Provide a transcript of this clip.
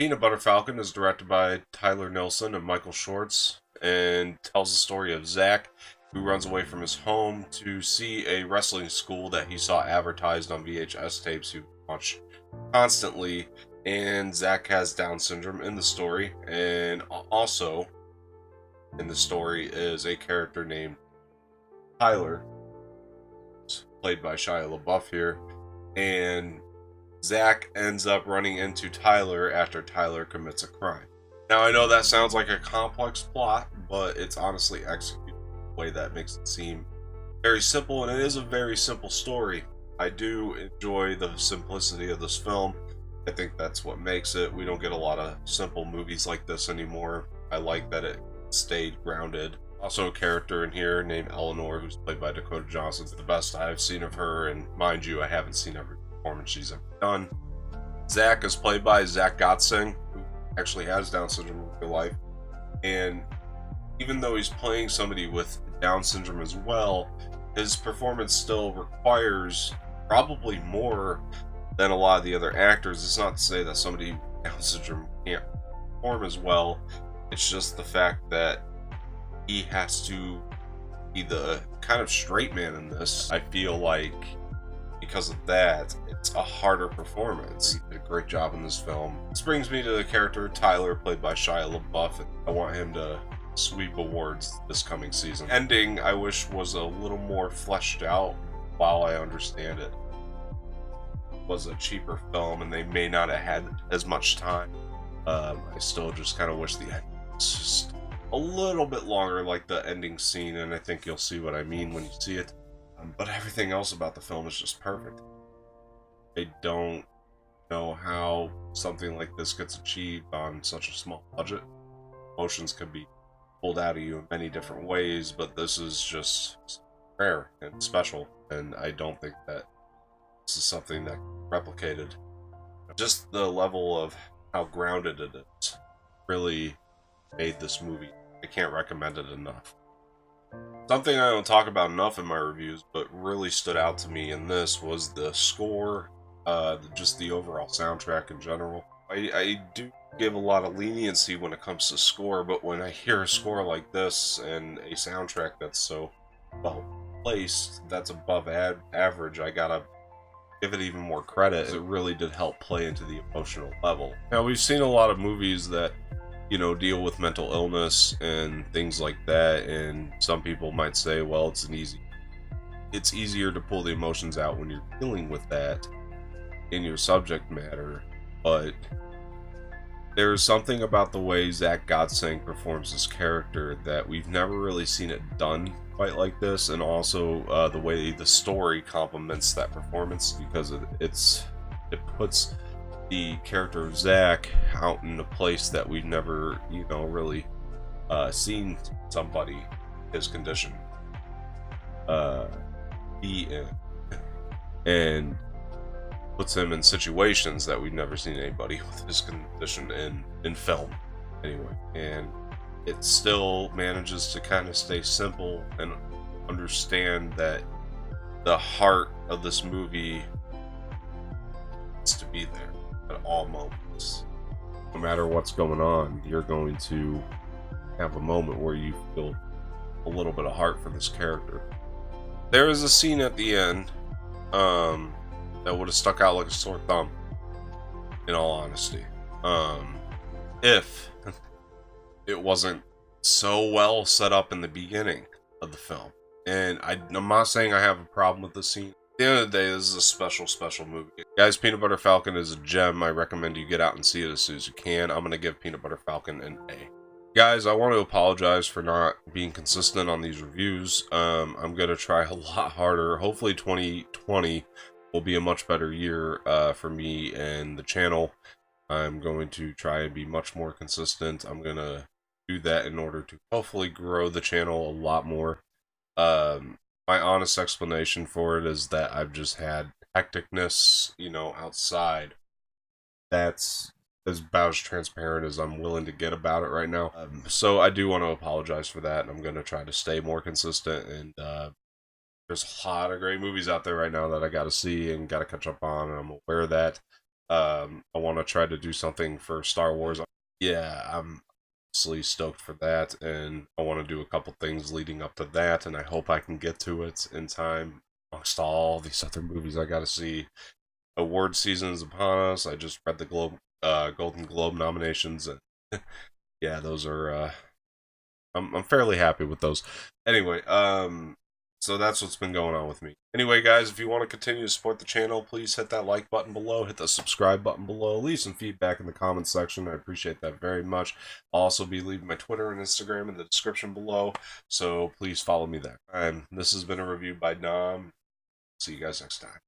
Peanut Butter Falcon is directed by Tyler Nilson and Michael Schwartz and tells the story of Zach, who runs away from his home to see a wrestling school that he saw advertised on VHS tapes he watched constantly. And Zach has Down syndrome in the story, and also in the story is a character named Tyler, played by Shia LaBeouf here, and Zach ends up running into Tyler after Tyler commits a crime. Now, I know that sounds like a complex plot, but it's honestly executed in a way that makes it seem very simple, and it is a very simple story. I do enjoy the simplicity of this film. I think that's what makes it. We don't get a lot of simple movies like this anymore. I like that it stayed grounded. Also a character in here named Eleanor, who's played by Dakota Johnson. The best I've seen of her, and mind you, I haven't seen every performance she's ever done. Zach is played by Zach Gotzing, who actually has Down syndrome in real life. And even though he's playing somebody with Down syndrome as well, his performance still requires probably more than a lot of the other actors. It's not to say that somebody with Down syndrome can't perform as well. It's just the fact that he has to be the kind of straight man in this. I feel like because of that, it's a harder performance. He did a great job in this film. This brings me to the character Tyler, played by Shia LaBeouf, and I want him to sweep awards this coming season. Ending, I wish, was a little more fleshed out. While I understand it was a cheaper film and they may not have had as much time, I still just kind of wish the ending was just a little bit longer, like the ending scene, and I think you'll see what I mean when you see it. But everything else about the film is just perfect. I don't know how something like this gets achieved on such a small budget. Emotions can be pulled out of you in many different ways, but this is just rare and special, and I don't think that this is something that can be replicated. Just the level of how grounded it is really made this movie. I can't recommend it enough. Something I don't talk about enough in my reviews, but really stood out to me in this, was the score, just the overall soundtrack in general. I do give a lot of leniency when it comes to score, but when I hear a score like this and a soundtrack that's so well placed, that's above average, I gotta give it even more credit. It really did help play into the emotional level. Now, we've seen a lot of movies that, you know, deal with mental illness and things like that, and some people might say, well, it's easier to pull the emotions out when you're dealing with that in your subject matter, but there's something about the way Zach Gotzing performs this character that we've never really seen it done quite like this, and also the way the story complements that performance, because it puts the character of Zach out in a place that we've never, really seen somebody his condition be in, and puts him in situations that we've never seen anybody with his condition in film anyway, and it still manages to kind of stay simple and understand that the heart of this movie needs to be there at all moments. No matter what's going on, you're going to have a moment where you feel a little bit of heart for this character. There is a scene at the end that would have stuck out like a sore thumb, in all honesty, if it wasn't so well set up in the beginning of the film. And I'm not saying I have a problem with the scene. At the end of the day, this is a special movie. Guys, Peanut Butter Falcon is a gem. I recommend you get out and see it as soon as you can. I'm going to give Peanut Butter Falcon an A. Guys, I want to apologize for not being consistent on these reviews. I'm going to try a lot harder. Hopefully 2020 will be a much better year for me and the channel. I'm going to try and be much more consistent. I'm going to do that in order to hopefully grow the channel a lot more. My honest explanation for it is that I've just had hecticness, outside. That's about as transparent as I'm willing to get about it right now. So I do want to apologize for that, and I'm going to try to stay more consistent. And there's a lot of great movies out there right now that I got to see and got to catch up on, and I'm aware of that. I want to try to do something for Star Wars. Yeah, I'm honestly stoked for that, and I want to do a couple things leading up to that, and I hope I can get to it in time amongst all these other movies I got to see. Award season is upon us. I just read the Golden Globe nominations, and yeah, those are. I'm fairly happy with those. Anyway, so that's what's been going on with me. Anyway, guys, if you want to continue to support the channel, please hit that like button below, hit the subscribe button below, leave some feedback in the comments section. I appreciate that very much. I'll also be leaving my Twitter and Instagram in the description below, so please follow me there. And this has been a review by Dom. See you guys next time.